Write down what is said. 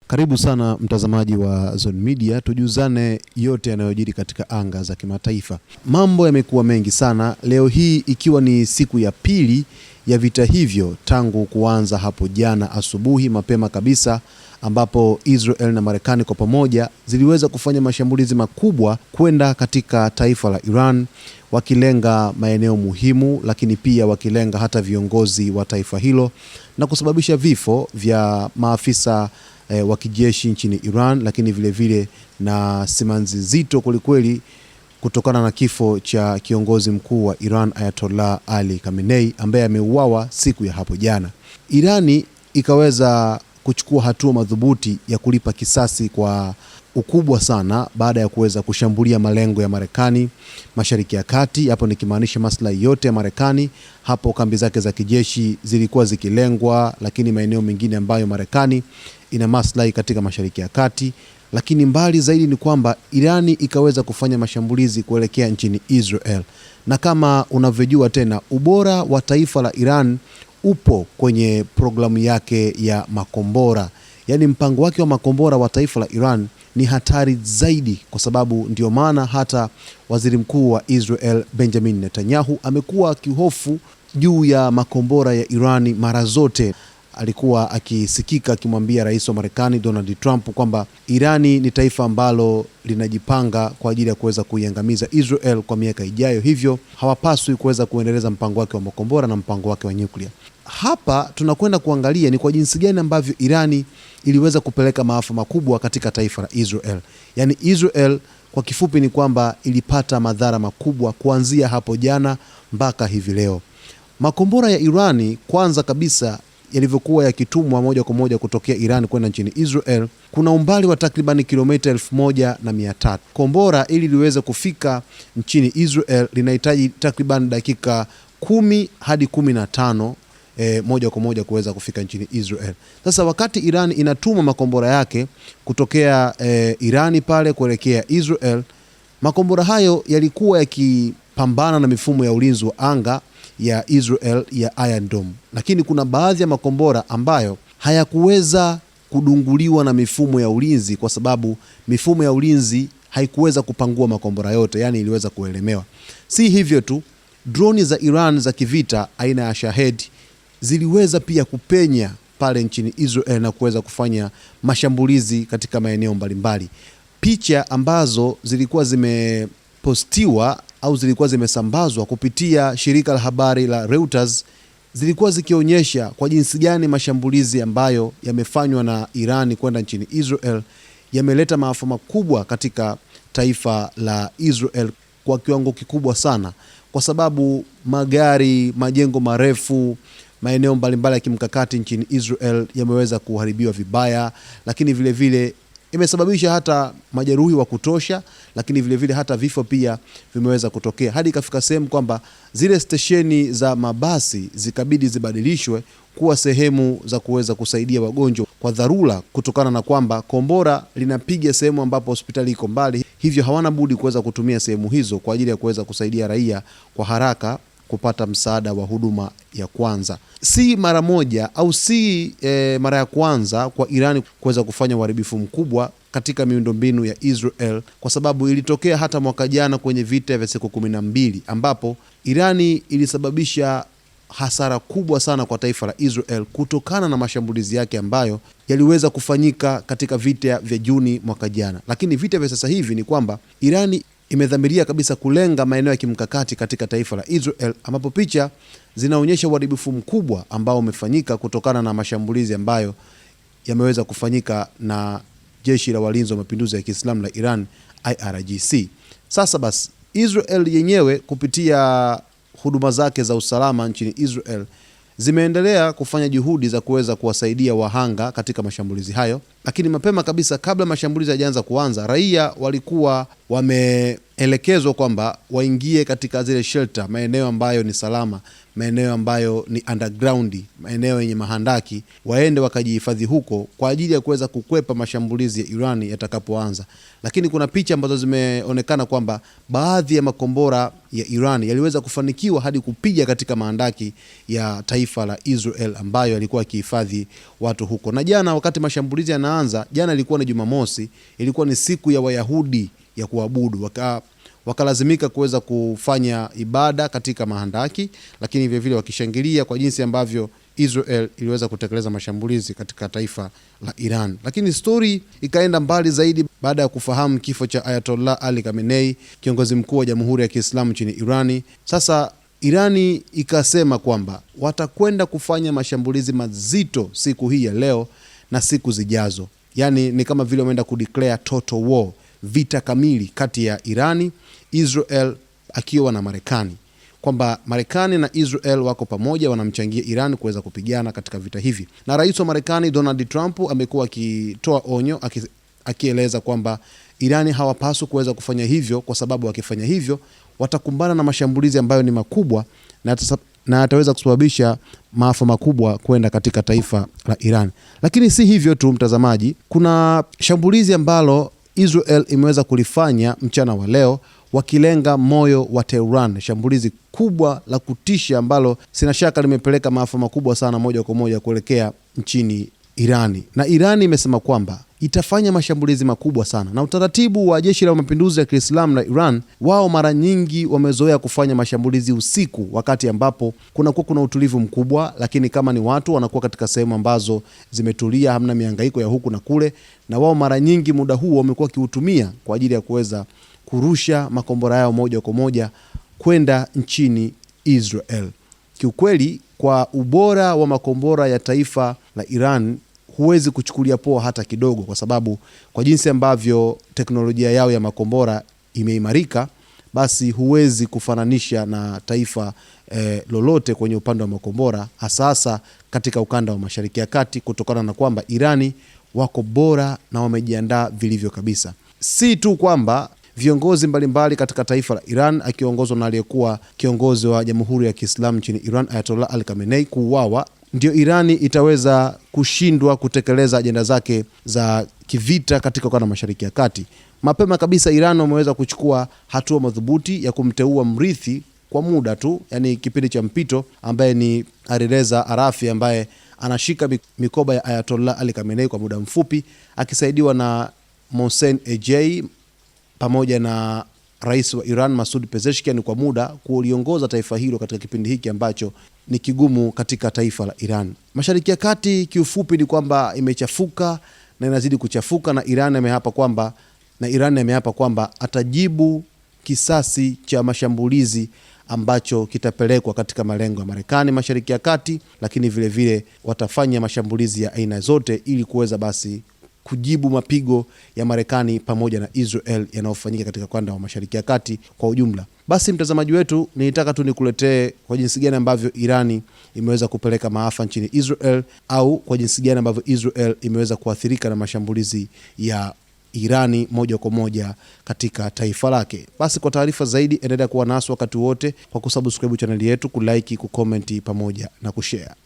Karibu sana mtazamaji wa Zone Media, tujuzane yote yanayojiri katika anga za kimataifa. Mambo yamekuwa mengi sana leo hii, ikiwa ni siku ya pili ya vita hivyo tangu kuanza hapo jana asubuhi mapema kabisa, ambapo Israel na Marekani kwa pamoja ziliweza kufanya mashambulizi makubwa kwenda katika taifa la Iran, wakilenga maeneo muhimu, lakini pia wakilenga hata viongozi wa taifa hilo na kusababisha vifo vya maafisa wa kijeshi nchini Iran, lakini vile vile na simanzi zito kwelikweli kutokana na kifo cha kiongozi mkuu wa Iran Ayatollah Ali Khamenei ambaye ameuawa siku ya hapo jana. Irani ikaweza kuchukua hatua madhubuti ya kulipa kisasi kwa ukubwa sana baada ya kuweza kushambulia malengo ya Marekani Mashariki ya Kati. Hapo nikimaanisha maslahi yote ya Marekani. Hapo kambi zake za kijeshi zilikuwa zikilengwa, lakini maeneo mengine ambayo Marekani ina maslahi katika Mashariki ya Kati. Lakini mbali zaidi ni kwamba Irani ikaweza kufanya mashambulizi kuelekea nchini Israel. Na kama unavyojua tena, ubora wa taifa la Iran upo kwenye programu yake ya makombora. Yaani mpango wake wa makombora wa taifa la Iran ni hatari zaidi, kwa sababu ndio maana hata waziri mkuu wa Israel Benjamin Netanyahu amekuwa akihofu juu ya makombora ya Irani mara zote. Alikuwa akisikika akimwambia rais wa Marekani Donald Trump kwamba Irani ni taifa ambalo linajipanga kwa ajili ya kuweza kuiangamiza Israel kwa miaka ijayo, hivyo hawapaswi kuweza kuendeleza mpango wake wa makombora na mpango wake wa nyuklia. Hapa tunakwenda kuangalia ni kwa jinsi gani ambavyo Irani iliweza kupeleka maafa makubwa katika taifa la Israel. Yaani Israel kwa kifupi ni kwamba ilipata madhara makubwa kuanzia hapo jana mpaka hivi leo. Makombora ya Irani kwanza kabisa yalivyokuwa yakitumwa moja kwa moja kutokea Iran kwenda nchini Israel, kuna umbali wa takriban kilomita 1300. Kombora ili liweze kufika nchini Israel linahitaji takriban dakika 10 hadi 15 moja kwa moja kuweza kufika nchini Israel. Sasa wakati Iran inatuma makombora yake kutokea Irani pale kuelekea Israel, makombora hayo yalikuwa yakipambana na mifumo ya ulinzi wa anga ya Israel ya Iron Dome. Lakini kuna baadhi ya makombora ambayo hayakuweza kudunguliwa na mifumo ya ulinzi, kwa sababu mifumo ya ulinzi haikuweza kupangua makombora yote, yani iliweza kuelemewa. Si hivyo tu, droni za Iran za kivita aina ya Shahed ziliweza pia kupenya pale nchini Israel na kuweza kufanya mashambulizi katika maeneo mbalimbali. Picha ambazo zilikuwa zimepostiwa au zilikuwa zimesambazwa kupitia shirika la habari la Reuters zilikuwa zikionyesha kwa jinsi gani mashambulizi ambayo yamefanywa na Irani kwenda nchini Israel yameleta maafa makubwa katika taifa la Israel kwa kiwango kikubwa sana, kwa sababu magari, majengo marefu, maeneo mbalimbali ya kimkakati nchini Israel yameweza kuharibiwa vibaya, lakini vile vile imesababisha hata majeruhi wa kutosha, lakini vile vile hata vifo pia vimeweza kutokea, hadi ikafika sehemu kwamba zile stesheni za mabasi zikabidi zibadilishwe kuwa sehemu za kuweza kusaidia wagonjwa kwa dharura, kutokana na kwamba kombora linapiga sehemu ambapo hospitali iko mbali, hivyo hawana budi kuweza kutumia sehemu hizo kwa ajili ya kuweza kusaidia raia kwa haraka kupata msaada wa huduma ya kwanza. Si mara moja au si mara ya kwanza kwa Irani kuweza kufanya uharibifu mkubwa katika miundombinu ya Israel, kwa sababu ilitokea hata mwaka jana kwenye vita vya siku 12 ambapo Irani ilisababisha hasara kubwa sana kwa taifa la Israel kutokana na mashambulizi yake ambayo yaliweza kufanyika katika vita vya Juni mwaka jana. Lakini vita vya sasa hivi ni kwamba Irani imedhamiria kabisa kulenga maeneo ya kimkakati katika taifa la Israel, ambapo picha zinaonyesha uharibifu mkubwa ambao umefanyika kutokana na mashambulizi ambayo yameweza kufanyika na jeshi la walinzi wa mapinduzi ya Kiislamu la Iran IRGC. Sasa basi Israel yenyewe kupitia huduma zake za usalama nchini Israel zimeendelea kufanya juhudi za kuweza kuwasaidia wahanga katika mashambulizi hayo. Lakini mapema kabisa kabla mashambulizi hayajaanza kuanza, raia walikuwa wameelekezwa kwamba waingie katika zile shelter, maeneo ambayo ni salama, maeneo ambayo ni underground, maeneo yenye mahandaki, waende wakajihifadhi huko kwa ajili ya kuweza kukwepa mashambulizi ya Iran yatakapoanza. Lakini kuna picha ambazo zimeonekana kwamba baadhi ya makombora ya Iran yaliweza kufanikiwa hadi kupiga katika mahandaki ya taifa la Israel ambayo yalikuwa yakihifadhi watu huko. Na jana wakati mashambulizi yanaanza, jana ilikuwa ni Jumamosi, ilikuwa ni siku ya Wayahudi ya kuabudu, wakalazimika kuweza kufanya ibada katika mahandaki, lakini vile vile wakishangilia kwa jinsi ambavyo Israel iliweza kutekeleza mashambulizi katika taifa la Iran. Lakini story ikaenda mbali zaidi baada ya kufahamu kifo cha Ayatollah Ali Khamenei, kiongozi mkuu wa Jamhuri ya Kiislamu nchini Irani. Sasa Irani ikasema kwamba watakwenda kufanya mashambulizi mazito siku hii ya leo na siku zijazo. Yaani ni kama vile wameenda kudeclare total war, vita kamili kati ya Irani, Israel akiwa na Marekani, kwamba Marekani na Israel wako pamoja, wanamchangia Iran kuweza kupigana katika vita hivi. Na rais wa Marekani Donald Trump amekuwa akitoa onyo, akieleza kwamba Irani hawapaswi kuweza kufanya hivyo, kwa sababu wakifanya hivyo watakumbana na mashambulizi ambayo ni makubwa na ataweza kusababisha maafa makubwa kwenda katika taifa la Iran. Lakini si hivyo tu mtazamaji, kuna shambulizi ambalo Israel imeweza kulifanya mchana wa leo wakilenga moyo wa Tehran, shambulizi kubwa la kutisha ambalo sina shaka limepeleka maafa makubwa sana moja kwa moja kuelekea nchini Irani. Na Irani imesema kwamba itafanya mashambulizi makubwa sana. Na utaratibu wa jeshi la mapinduzi ya Kiislamu la Iran, wao mara nyingi wamezoea kufanya mashambulizi usiku, wakati ambapo kuna utulivu mkubwa, lakini kama ni watu wanakuwa katika sehemu ambazo zimetulia, hamna mihangaiko ya huku na kule, na wao mara nyingi muda huo wamekuwa kiutumia kwa ajili ya kuweza kurusha makombora yao moja kwa moja kwenda nchini Israel. Kiukweli, kwa ubora wa makombora ya taifa la Iran huwezi kuchukulia poa hata kidogo, kwa sababu kwa jinsi ambavyo teknolojia yao ya makombora imeimarika, basi huwezi kufananisha na taifa lolote kwenye upande wa makombora, hasa katika ukanda wa Mashariki ya Kati, kutokana na kwamba Irani wako bora na wamejiandaa vilivyo kabisa. Si tu kwamba viongozi mbalimbali katika taifa la Iran akiongozwa na aliyekuwa kiongozi wa Jamhuri ya Kiislamu nchini Iran Ayatollah Ali Khamenei kuuawa ndio Irani itaweza kushindwa kutekeleza ajenda zake za kivita katika ukanda wa Mashariki ya Kati. Mapema kabisa Iran wameweza kuchukua hatua madhubuti ya kumteua mrithi kwa muda tu, yani kipindi cha mpito, ambaye ni Alireza Arafi, ambaye anashika mikoba ya Ayatollah Ali Khamenei kwa muda mfupi, akisaidiwa na Mohsen Ejei pamoja na rais wa Iran Masoud Pezeshkian kwa muda kuliongoza taifa hilo katika kipindi hiki ambacho ni kigumu katika taifa la Iran. Mashariki ya Kati kiufupi ni kwamba imechafuka na inazidi kuchafuka, na Iran ameapa kwamba atajibu kisasi cha mashambulizi ambacho kitapelekwa katika malengo ya Marekani Mashariki ya Kati, lakini vile vile watafanya mashambulizi ya aina zote ili kuweza basi kujibu mapigo ya Marekani pamoja na Israel yanayofanyika katika ukanda wa Mashariki ya Kati kwa ujumla. Basi mtazamaji wetu, nilitaka tu nikuletee kwa jinsi gani ambavyo Irani imeweza kupeleka maafa nchini Israel, au kwa jinsi gani ambavyo Israel imeweza kuathirika na mashambulizi ya Irani moja kwa moja katika taifa lake. Basi kwa taarifa zaidi endelea kuwa nasi wakati wote kwa kusubscribe channel yetu, kulike, kucomment pamoja na kushare.